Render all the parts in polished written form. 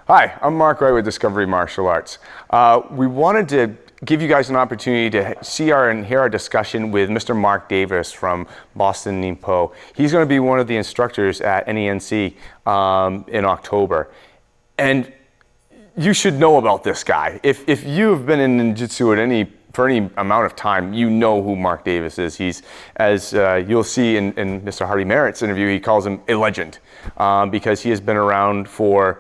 Hi, I'm Mark Wright with Discovery Martial Arts. We wanted to give you guys an opportunity to see and hear our discussion with Mr. Mark Davis from Boston Ninpo. He's going to be one of the instructors at NENC in October. And you should know about this guy. If you've been in ninjutsu for any amount of time, you know who Mark Davis is. He's, as you'll see in Mr. Hardy Merritt's interview, he calls him a legend because he has been around for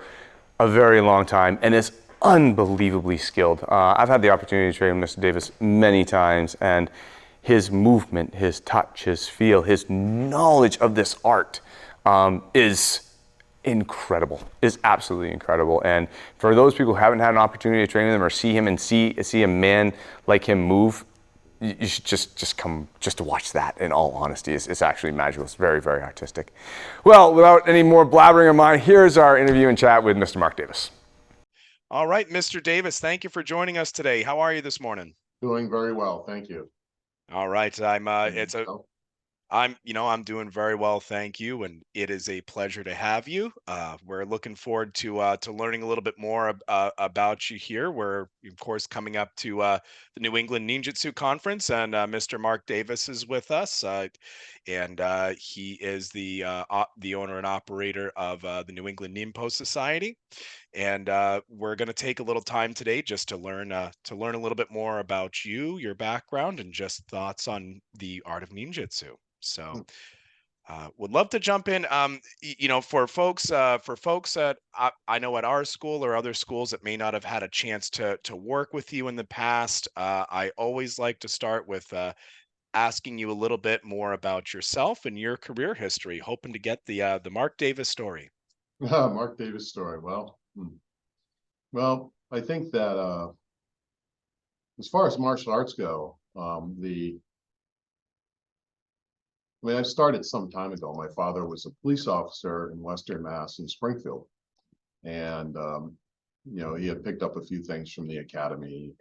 a very long time and is unbelievably skilled. I've had the opportunity to train Mr. Davis many times, and his movement, his touch, his feel, his knowledge of this art is incredible, is absolutely incredible. And for those people who haven't had an opportunity to train with him or see him and see a man like him move, you should just come just to watch that. In all honesty, it's actually magical. It's very, very artistic. Well, without any more blabbering of mine, here's our interview and chat with Mr. Mark Davis. All right, Mr. Davis, thank you for joining us today. How are you this morning? Doing very well, thank you. All right, I'm doing very well, thank you, and it is a pleasure to have you. We're looking forward to learning a little bit more about you here. We're of course coming up to the New England Ninjutsu Conference, and Mr. Mark Davis is with us, and he is the owner and operator of the New England Ninpo Society. And we're going to take a little time today just to learn a little bit more about you, your background, and just thoughts on the art of ninjutsu. So, would love to jump in. For folks that I know at our school or other schools that may not have had a chance to work with you in the past, I always like to start with asking you a little bit more about yourself and your career history, hoping to get the Mark Davis story. Mark Davis story. Well, I think that as far as martial arts go, I started some time ago. My father was a police officer in Western Mass in Springfield, and he had picked up a few things from the academy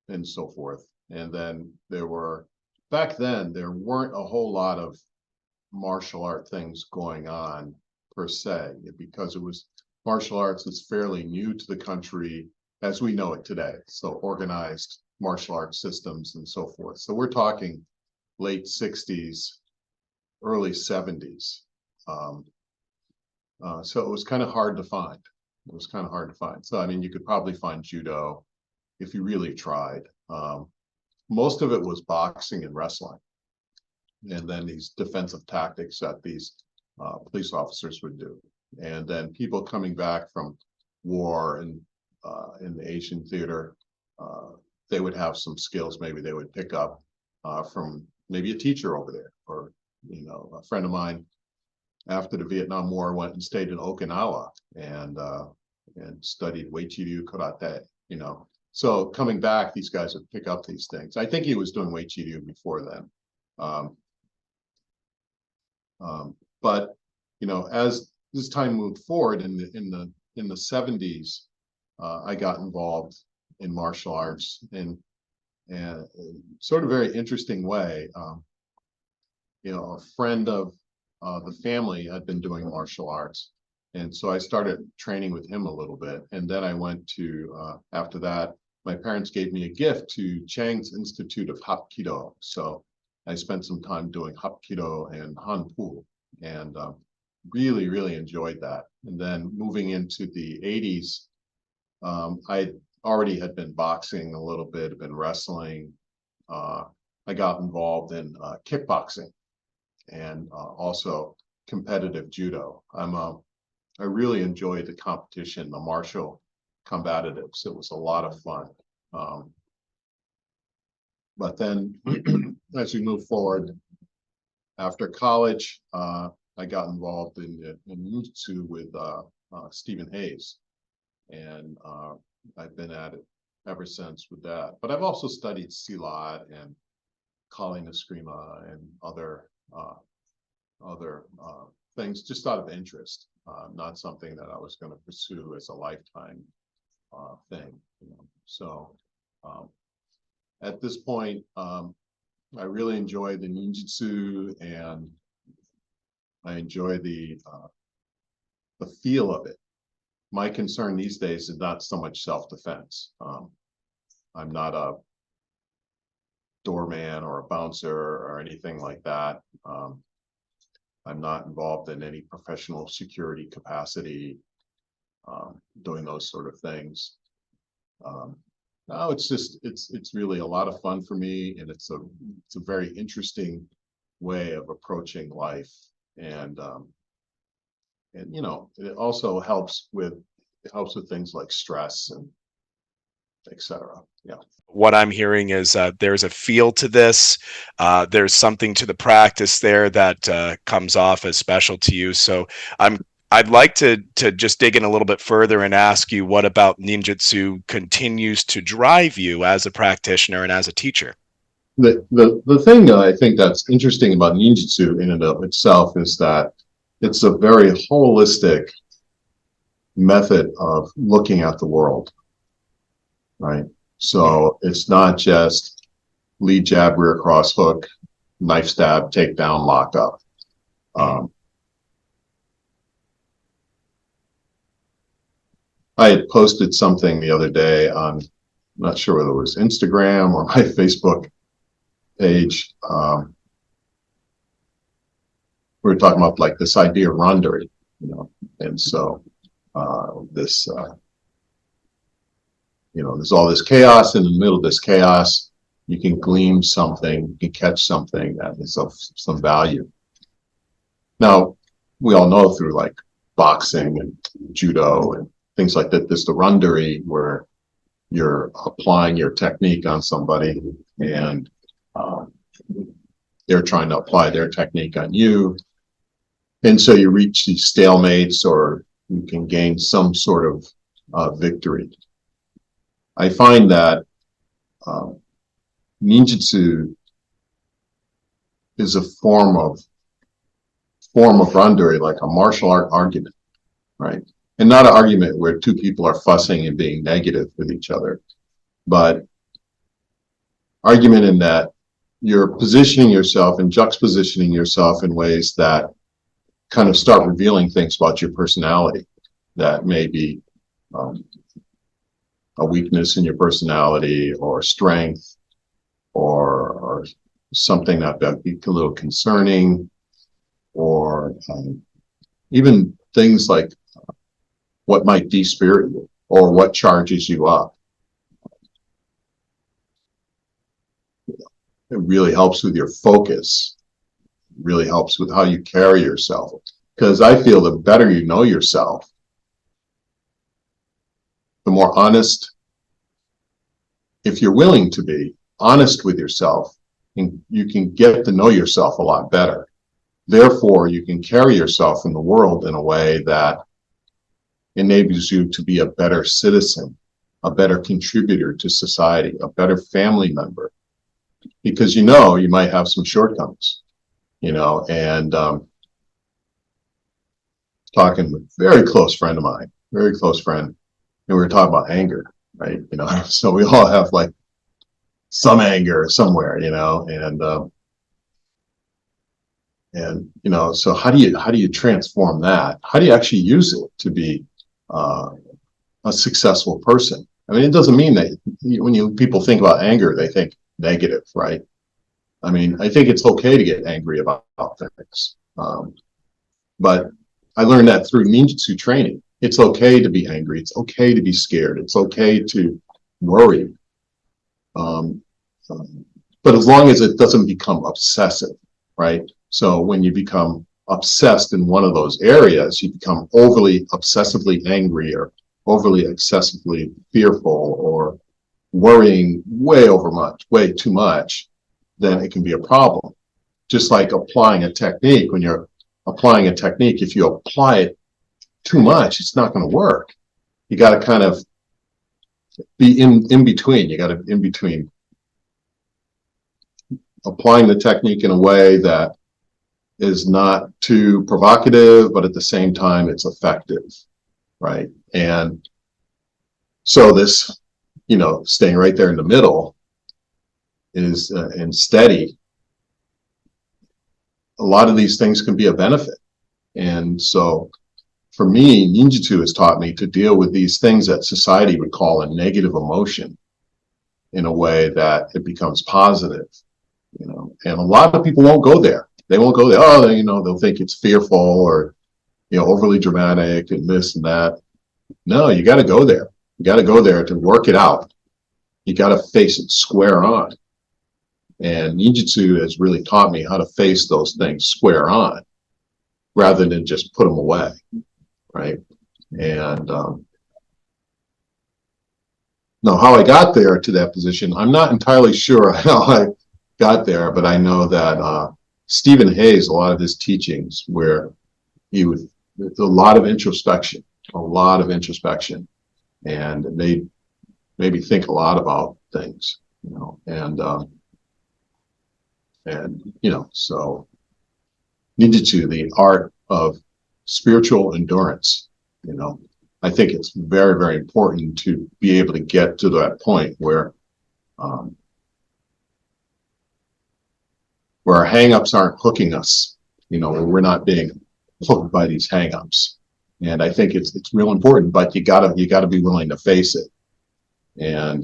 and so forth. And then back then there weren't a whole lot of martial art things going on per se, because it was martial arts that's fairly new to the country as we know it today. So organized martial arts systems and so forth. So we're talking late 60s, early 70s. So it was kind of hard to find. So, I mean, you could probably find judo if you really tried. Most of it was boxing and wrestling, and then these defensive tactics that these police officers would do. And then people coming back from war and in the Asian theater, they would have some skills maybe they would pick up from maybe a teacher over there, or a friend of mine after the Vietnam War went and stayed in Okinawa and studied Weichiryu karate. So coming back, these guys would pick up these things. I think he was doing Weichiryu before then. But as this time moved forward in the 70s, I got involved in martial arts in sort of very interesting way. A friend of the family had been doing martial arts, and so I started training with him a little bit. And then I went to after that, my parents gave me a gift to Chang's Institute of Hapkido. So I spent some time doing Hapkido and Hanpu, and really, really enjoyed that. And then moving into the 80s, I already had been boxing a little bit, been wrestling. I got involved in kickboxing and also competitive judo. I really enjoyed the competition, the martial combatives. It was a lot of fun. But then as we move forward, after college, I got involved in Ninjutsu with Stephen Hayes, and I've been at it ever since with that. But I've also studied Silat and Kali Eskrima and other things just out of interest, not something that I was going to pursue as a lifetime thing. So at this point, I really enjoy the ninjutsu, and I enjoy the feel of it. my concern these days is not so much self-defense. I'm not a doorman or a bouncer or anything like that. I'm not involved in any professional security capacity, doing those sort of things. No, it's really a lot of fun for me, and it's a very interesting way of approaching life, and you know, it also helps with things like stress and etc. Yeah. What I'm hearing is there's a feel to this. There's something to the practice there that comes off as special to you. So I'd like to just dig in a little bit further and ask you, what about ninjutsu continues to drive you as a practitioner and as a teacher? The thing that I think that's interesting about ninjutsu in and of itself is that it's a very holistic method of looking at the world, right? So it's not just lead jab, rear cross hook, knife stab, takedown, lock up. I had posted something the other day on, I'm not sure whether it was Instagram or my Facebook page. We were talking about like this idea of randori, you know, and so this, you know, there's all this chaos. In the middle of this chaos, you can glean something, you can catch something that is of some value. Now, we all know through like boxing and judo and things like that, there's the randori where you're applying your technique on somebody, and they're trying to apply their technique on you. And so you reach these stalemates, or you can gain some sort of victory. I find that ninjutsu is a form of randori, like a martial art argument, right? And not an argument where two people are fussing and being negative with each other, but argument in that you're positioning yourself and juxtapositioning yourself in ways that kind of start revealing things about your personality that may be a weakness in your personality, or strength, or something that be a little concerning, or even things like what might despirit you or what charges you up. It really helps with your focus. It really helps with how you carry yourself. Because I feel the better you know yourself, the more honest, if you're willing to be honest with yourself, you can get to know yourself a lot better. Therefore, you can carry yourself in the world in a way that enables you to be a better citizen, a better contributor to society, a better family member. Because you know you might have some shortcomings, you know, and talking with a very close friend of mine, very close friend, and we were talking about anger, right? You know, so we all have like some anger somewhere, you know, and you know, so how do you transform that? How do you actually use it to be a successful person? I mean, it doesn't mean that when people think about anger, they think negative, right? I mean, I think it's okay to get angry about things, but I learned that through ninjutsu training. It's okay to be angry. It's okay to be scared. It's okay to worry. But as long as it doesn't become obsessive, right? So when you become obsessed in one of those areas, you become overly obsessively angry, or overly excessively fearful, or worrying way too much, then it can be a problem. Just like applying a technique, when you're applying a technique, if you apply it too much, it's not going to work. You got to kind of be in between. You got to in between applying the technique in a way that is not too provocative, but at the same time it's effective, right? And so this, you know, staying right there in the middle is and steady. A lot of these things can be a benefit, and so for me, ninjutsu has taught me to deal with these things that society would call a negative emotion in a way that it becomes positive, you know. And a lot of people won't go there. They won't go there. Oh, you know, they'll think it's fearful or, you know, overly dramatic and this and that. No, you got to go there. You got to go there to work it out. You got to face it square on. And ninjutsu has really taught me how to face those things square on rather than just put them away, right? And now, how I got there to that position, I'm not entirely sure how I got there, but I know that Stephen Hayes, a lot of his teachings, where he would, a lot of introspection, and it made me think a lot about things, you know, and you know, so ninjutsu, the art of spiritual endurance, you know. I think it's very, very important to be able to get to that point where our hangups aren't hooking us, you know, where we're not being hooked by these hangups. And I think it's real important, but you gotta be willing to face it. And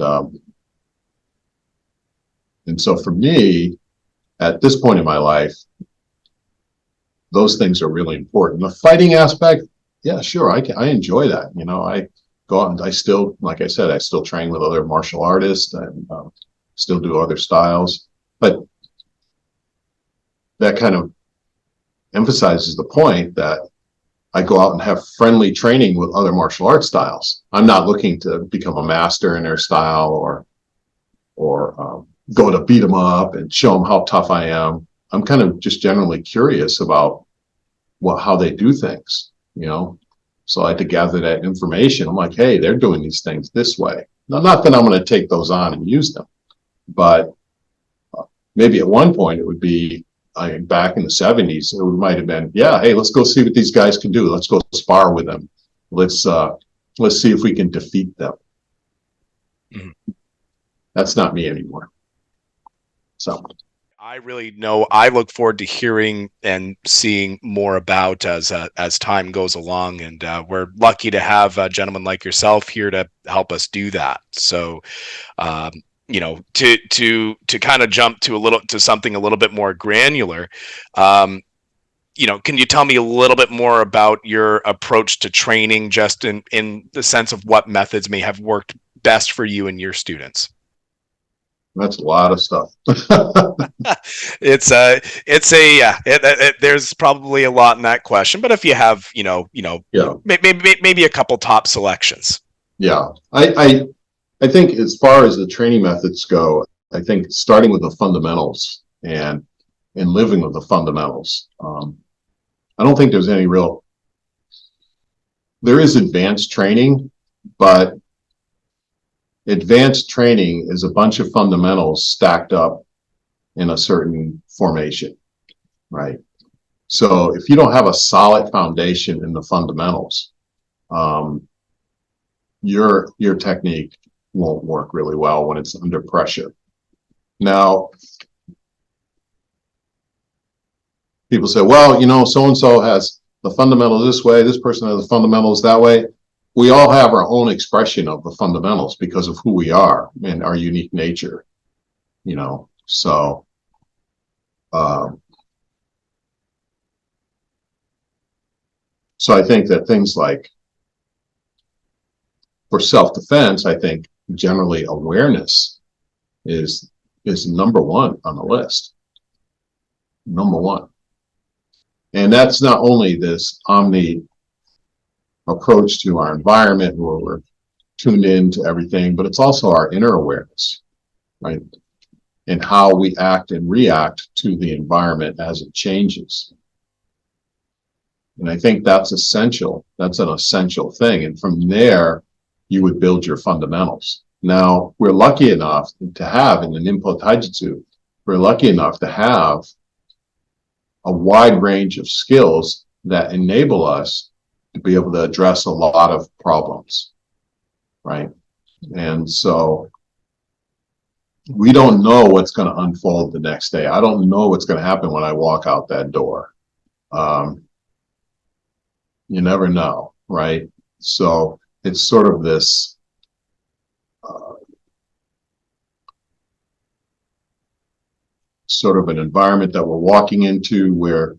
so for me, at this point in my life, those things are really important. The fighting aspect, yeah, sure, I enjoy that. You know, I go out and I still, like I said, I still train with other martial artists and still do other styles. But that kind of emphasizes the point that I go out and have friendly training with other martial arts styles. I'm not looking to become a master in their style or go to beat them up and show them how tough I am. I'm kind of just generally curious about how they do things, you know. So I had to gather that information. I'm like, hey, they're doing these things this way. Now, not that I'm going to take those on and use them, but maybe at one point it would be, back in the 70s, it might have been, yeah, hey, let's go see what these guys can do. Let's go spar with them. Let's see if we can defeat them. Mm-hmm. That's not me anymore. So I really know I look forward to hearing and seeing more about as time goes along, and we're lucky to have a gentleman like yourself here to help us do that. So you know, to kind of jump to something a little bit more granular, you know, can you tell me a little bit more about your approach to training, just in the sense of what methods may have worked best for you and your students? That's a lot of stuff. There's probably a lot in that question, but if you have, yeah, maybe a couple top selections. Yeah, I think as far as the training methods go, I think starting with the fundamentals and living with the fundamentals. I don't think there's any real. There is advanced training, but advanced training is a bunch of fundamentals stacked up in a certain formation, right? So if you don't have a solid foundation in the fundamentals, your technique won't work really well when it's under pressure. Now, people say, well, you know, so-and-so has the fundamentals this way, this person has the fundamentals that way. We all have our own expression of the fundamentals because of who we are and our unique nature, you know. So I think that things like, for self-defense, I think generally awareness is number one on the list. Number one. And that's not only this omni approach to our environment where we're tuned in to everything, but it's also our inner awareness, right? And how we act and react to the environment as it changes. And I think that's essential. That's an essential thing. And from there, you would build your fundamentals. Now, we're lucky enough to have in the Ninpo Taijutsu, we're lucky enough to have a wide range of skills that enable us to be able to address a lot of problems, right? And so we don't know what's going to unfold the next day. I don't know what's going to happen when I walk out that door. You never know, right? So it's sort of this sort of an environment that we're walking into where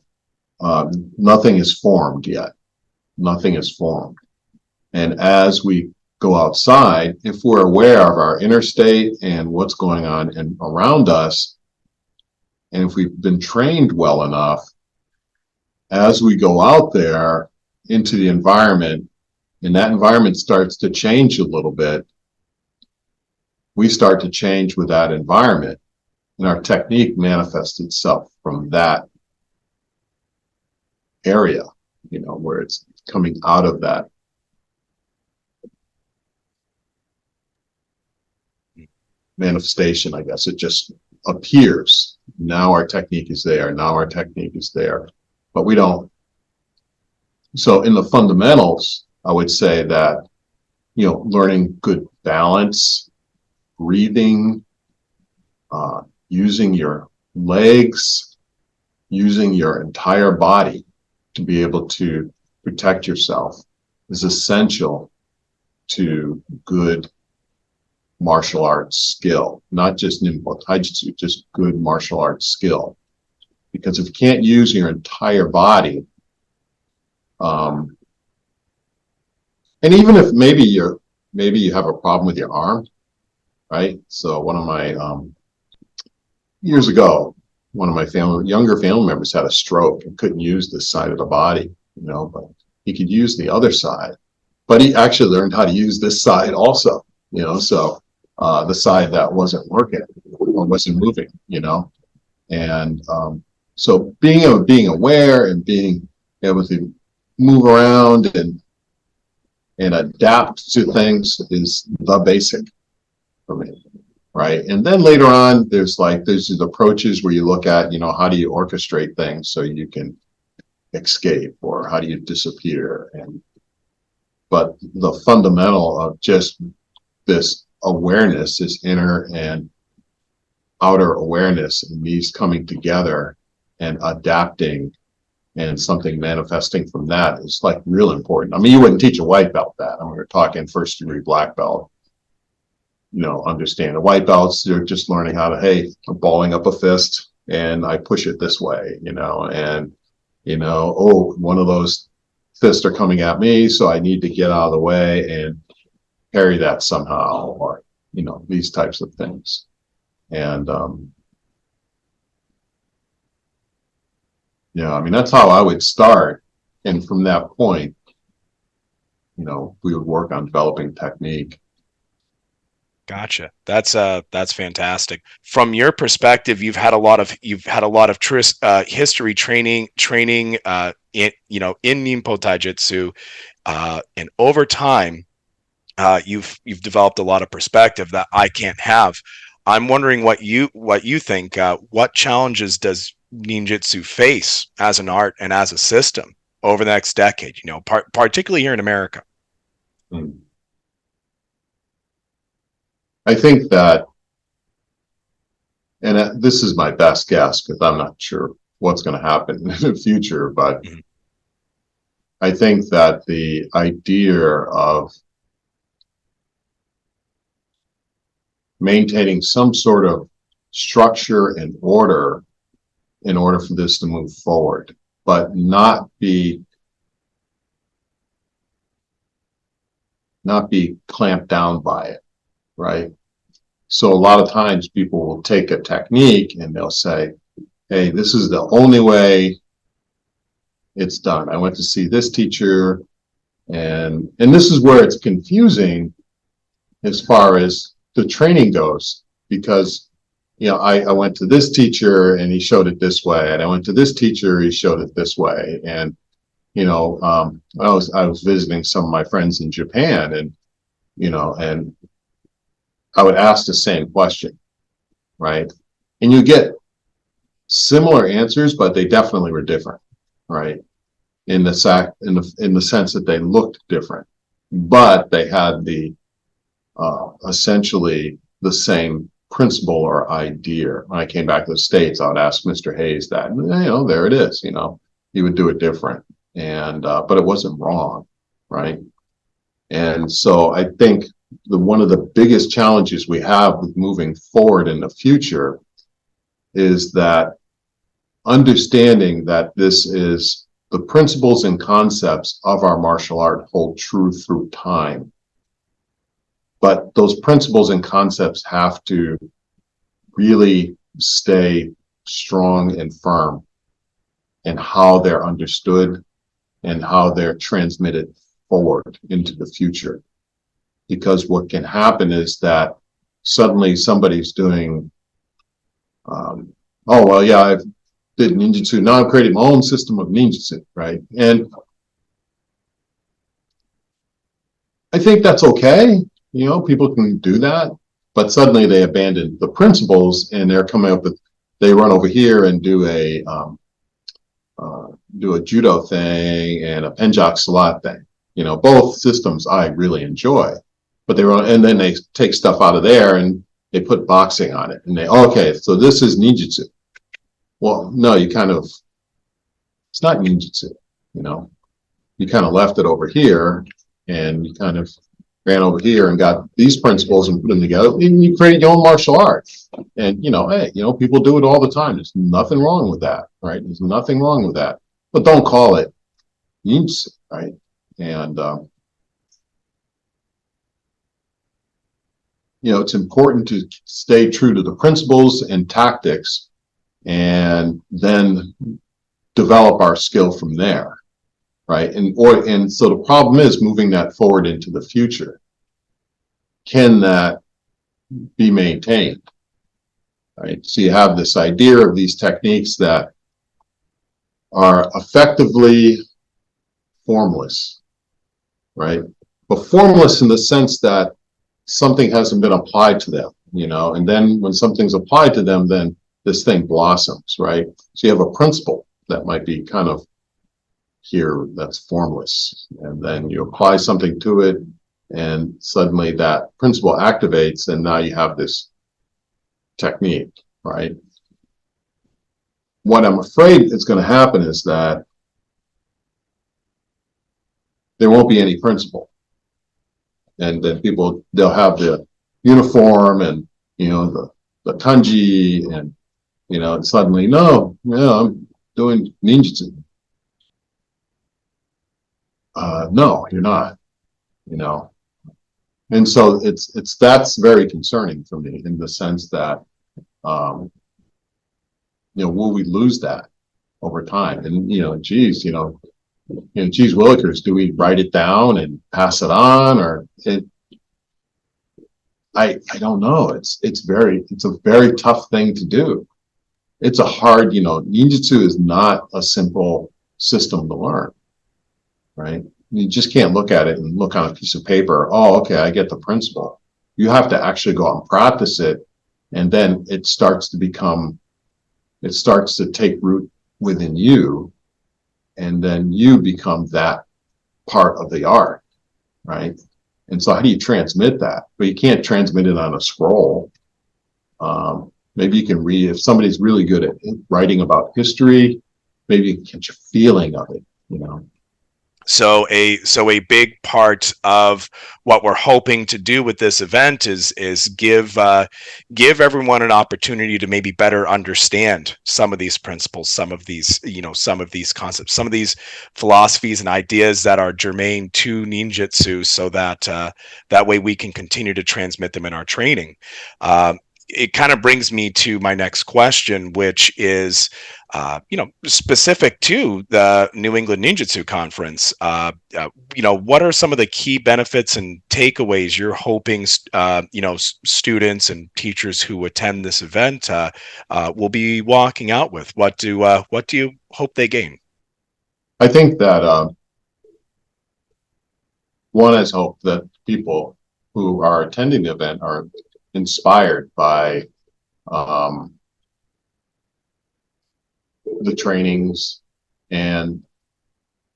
nothing is formed yet. Nothing is formed. And as we go outside, if we're aware of our inner state and what's going on and around us, and if we've been trained well enough, as we go out there into the environment, and that environment starts to change a little bit, we start to change with that environment. And our technique manifests itself from that area, you know, where it's coming out of that manifestation, I guess. It just appears. Now our technique is there. Now our technique is there. But we don't. So in the fundamentals, I would say that, you know, learning good balance, breathing, using your legs, using your entire body to be able to protect yourself is essential to good martial arts skill, not just Ninpo Taijutsu, just good martial arts skill. Because if you can't use your entire body, and even if maybe you have a problem with your arm, right? So one of my years ago, one of my younger family members had a stroke and couldn't use this side of the body, you know, but he could use the other side. But he actually learned how to use this side also, you know, so the side that wasn't working or wasn't moving, you know. And so being aware and being able to move around and adapt to things is the basic for me. Right. And then later on, there's these approaches where you look at, you know, how do you orchestrate things so you can escape, or how do you disappear? But the fundamental of just this awareness, this inner and outer awareness, and these coming together and adapting and something manifesting from that is like real important. I mean, you wouldn't teach a white belt that. I mean, we're talking first degree black belt. You know, understand the white belts, they're just learning how to, hey, I'm balling up a fist and I push it this way, you know, and, you know, oh, one of those fists are coming at me, so I need to get out of the way and parry that somehow, or, you know, these types of things. And, yeah, I mean, that's how I would start. And from that point, you know, we would work on developing technique. Gotcha. That's fantastic. From your perspective, you've had a lot of history training in, you know, in Ninpo Taijutsu, and over time, you've developed a lot of perspective that I can't have. I'm wondering what you think. What challenges does ninjutsu face as an art and as a system over the next decade? You know, particularly here in America. Hmm. I think that, and this is my best guess because I'm not sure what's going to happen in the future, but I think that the idea of maintaining some sort of structure and order in order for this to move forward, but not be clamped down by it, right? So a lot of times people will take a technique and they'll say, hey, this is the only way it's done. I went to see this teacher, and this is where it's confusing as far as the training goes, because, you know, I went to this teacher and he showed it this way, and I went to this teacher, he showed it this way. And, you know, I was visiting some of my friends in Japan, and, you know, and I would ask the same question, right? And you get similar answers, but they definitely were different, right? In the sense that they looked different, but they had the essentially the same principle or idea. When I came back to the States, I would ask Mr. Hayes that, and, you know, there it is. You know, he would do it different, and but it wasn't wrong, right? And so I think one of the biggest challenges we have with moving forward in the future is that understanding that this is the principles and concepts of our martial art hold true through time. But those principles and concepts have to really stay strong and firm in how they're understood and how they're transmitted forward into the future. Because what can happen is that suddenly somebody's doing, oh, well, yeah, I did ninjutsu. Now I've created my own system of ninjutsu, right? And I think that's okay. You know, people can do that, but suddenly they abandon the principles and they're coming up with, they run over here and do a judo thing and a penjak salat thing. You know, both systems I really enjoy, but they run, and then they take stuff out of there and they put boxing on it and they, okay, so this is ninjutsu. Well, no, you kind of, it's not ninjutsu, you know, you kind of left it over here and you kind of ran over here and got these principles and put them together and you created your own martial art. And, you know, hey, you know, people do it all the time. There's nothing wrong with that, right? There's nothing wrong with that, but don't call it ninjutsu, right? And, you know, it's important to stay true to the principles and tactics and then develop our skill from there, right? And so the problem is moving that forward into the future. Can that be maintained, right? So you have this idea of these techniques that are effectively formless, right? But formless in the sense that something hasn't been applied to them, you know, and then when something's applied to them, then this thing blossoms, right? So you have a principle that might be kind of here that's formless, and then you apply something to it, and suddenly that principle activates, and now you have this technique, right? What I'm afraid is going to happen is that there won't be any principle. And then people, they'll have the uniform and, you know, the kanji and, you know, and suddenly, no, I'm doing ninjutsu. No, you're not, you know. And so that's very concerning for me in the sense that, you know, will we lose that over time? And, you know, geez, geez willikers, do we write it down and pass it on, or I don't know. It's a very tough thing to do. It's a hard, you know, ninjutsu is not a simple system to learn, right? You just can't look at it and look on a piece of paper. Oh, okay, I get the principle. You have to actually go out and practice it, and then it starts to take root within you, and then you become that part of the art, right? And so how do you transmit that? Well, you can't transmit it on a scroll. Maybe you can read, if somebody's really good at writing about history, maybe you can catch a feeling of it, you know. So a big part of what we're hoping to do with this event is give everyone an opportunity to maybe better understand some of these principles, some of these concepts, some of these philosophies and ideas that are germane to ninjutsu, so that that way we can continue to transmit them in our training. It kind of brings me to my next question, which is, specific to the New England Ninjutsu Conference. What are some of the key benefits and takeaways you're hoping, students and teachers who attend this event will be walking out with? What do you hope they gain? I think that one is hope that people who are attending the event are inspired by the trainings, and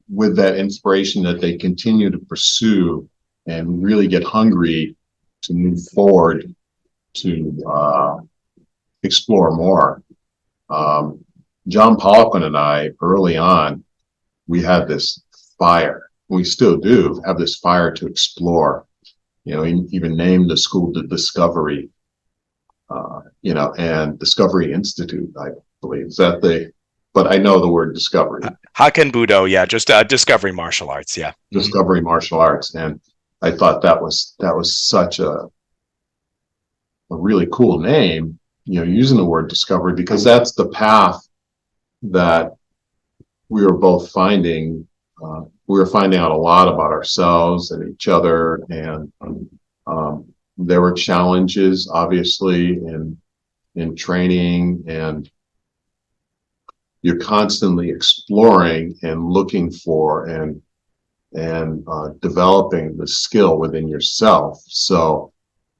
with that inspiration that they continue to pursue and really get hungry to move forward to explore more. John Poliquin and I, early on, we had this fire. We still do have this fire to explore. You know, even named the school the Discovery, you know, and Discovery Institute, I believe. Is that but I know the word discovery. Hakken Budo, yeah, just Discovery Martial Arts, yeah. Discovery Martial Arts. And I thought that was such a really cool name, you know, using the word discovery, because that's the path that we were both finding. We were finding out a lot about ourselves and each other, and there were challenges, obviously, in training, and you're constantly exploring and looking for and developing the skill within yourself. So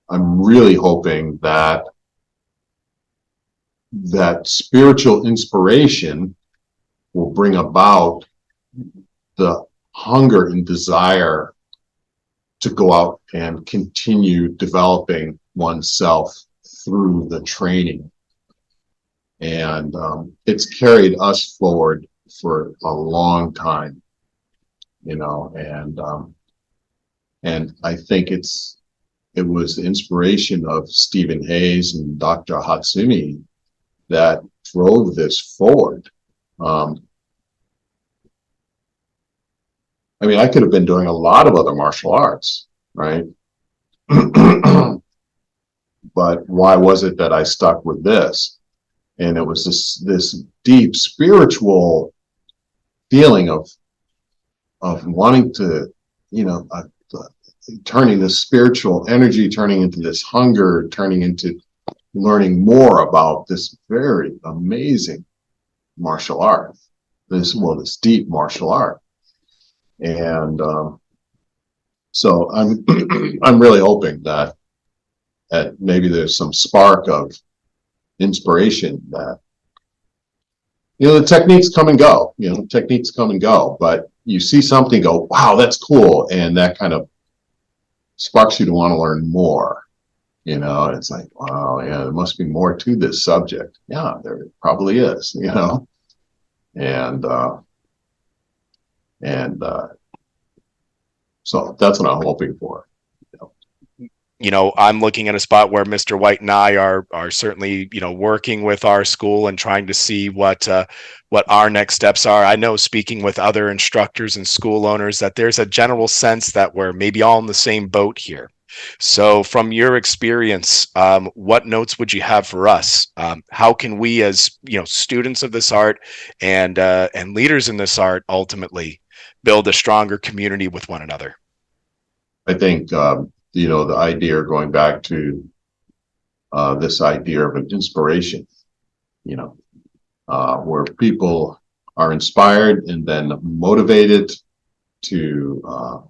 I'm really hoping that spiritual inspiration will bring about the hunger and desire to go out and continue developing oneself through the training. And it's carried us forward for a long time, you know, and I think it was the inspiration of Stephen Hayes and Dr. Hatsumi that drove this forward. I mean, I could have been doing a lot of other martial arts, right? But why was it that I stuck with this? And it was this deep spiritual feeling of wanting to, you know, turning this spiritual energy, turning into this hunger, turning into learning more about this very amazing martial art, this deep martial art. And so I'm I'm really hoping that maybe there's some spark of inspiration that, you know, the techniques come and go, but you see something, go, wow, that's cool, and that kind of sparks you to want to learn more. You know, it's like, wow, yeah, there must be more to this subject. Yeah, there probably is, you know. And so that's what I'm hoping for. You know, I'm looking at a spot where Mr. White and I are certainly, you know, working with our school and trying to see what our next steps are. I know, speaking with other instructors and school owners, that there's a general sense that we're maybe all in the same boat here. So from your experience, what notes would you have for us? How can we, as, you know, students of this art and leaders in this art, ultimately build a stronger community with one another? I think, you know, the idea, going back to this idea of an inspiration, you know, where people are inspired and then motivated to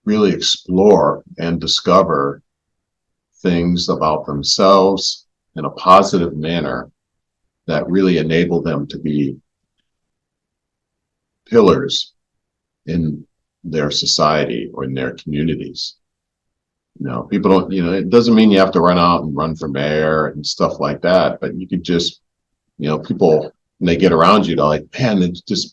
really explore and discover things about themselves in a positive manner that really enable them to be pillars in their society or in their communities. You know, people don't, you know, it doesn't mean you have to run out and run for mayor and stuff like that, but you could just, you know, people, when they get around you, they're like, man, it's just,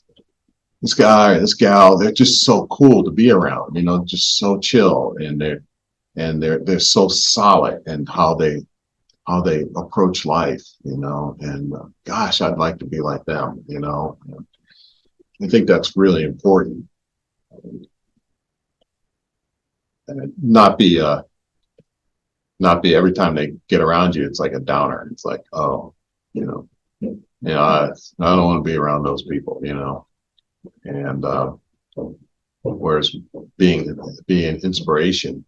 this guy, this gal, they're just so cool to be around, you know, just so chill, and they're so solid in how they approach life, you know, and gosh, I'd like to be like them, you know. I think that's really important. And not be every time they get around you, it's like a downer. It's like, oh, you know, I don't want to be around those people, you know. And whereas being inspiration,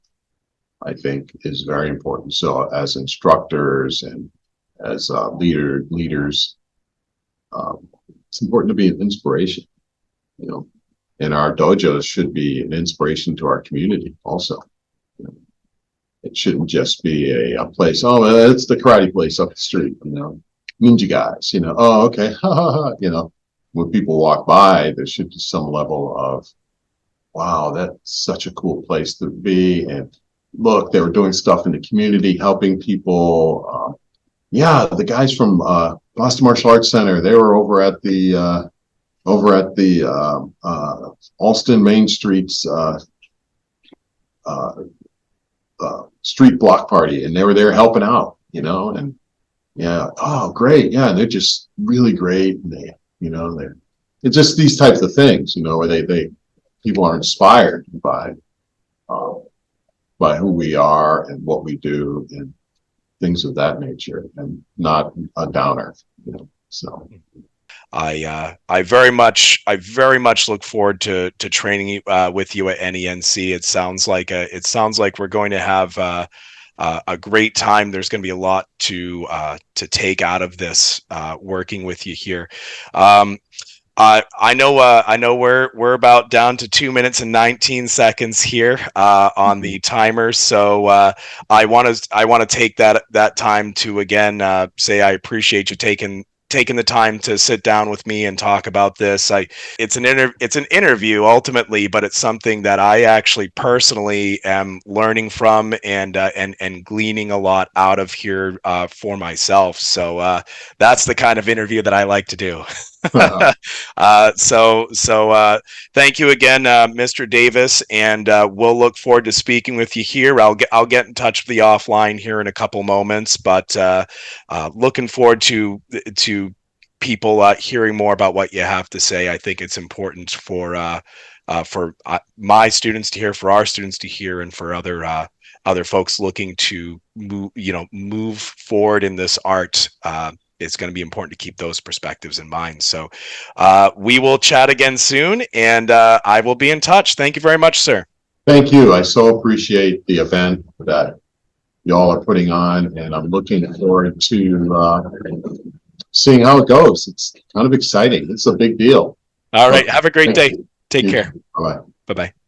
I think, is very important. So as instructors and as leaders, it's important to be an inspiration, you know. And our dojos should be an inspiration to our community also. You know, it shouldn't just be a place, oh, it's the karate place up the street, you know, ninja guys, you know, oh, okay, you know. When people walk by, there should be some level of, wow, that's such a cool place to be. And look, they were doing stuff in the community, helping people. Yeah, the guys from Boston Martial Arts Center. They were over at the Alston Main Street's street block party, and they were there helping out, and yeah, oh great, yeah, and they're just really great, and they're it's just these types of things, where they people are inspired by who we are and what we do and things of that nature, and not a downer, so. I very much look forward to training with you at NENC. It sounds like we're going to have a great time. There's going to be a lot to take out of this working with you here. I know we're about down to 2 minutes and 19 seconds here on the timer. So I want to take that time to again say I appreciate you taking the time to sit down with me and talk about this. It's an interview ultimately, but it's something that I actually personally am learning from and gleaning a lot out of here for myself. So that's the kind of interview that I like to do. So thank you again, Mr. Davis, and we'll look forward to speaking with you here. I'll get in touch with you offline here in a couple moments, but looking forward to people hearing more about what you have to say. I think it's important for my students to hear, for our students to hear, and for other folks looking to move forward in this art. It's going to be important to keep those perspectives in mind. So we will chat again soon, and I will be in touch. Thank you very much, sir. Thank you. I so appreciate the event that y'all are putting on, and I'm looking forward to seeing how it goes. It's kind of exciting. It's a big deal. All right. Have a great day. You. Take care. Bye-bye. Bye-bye.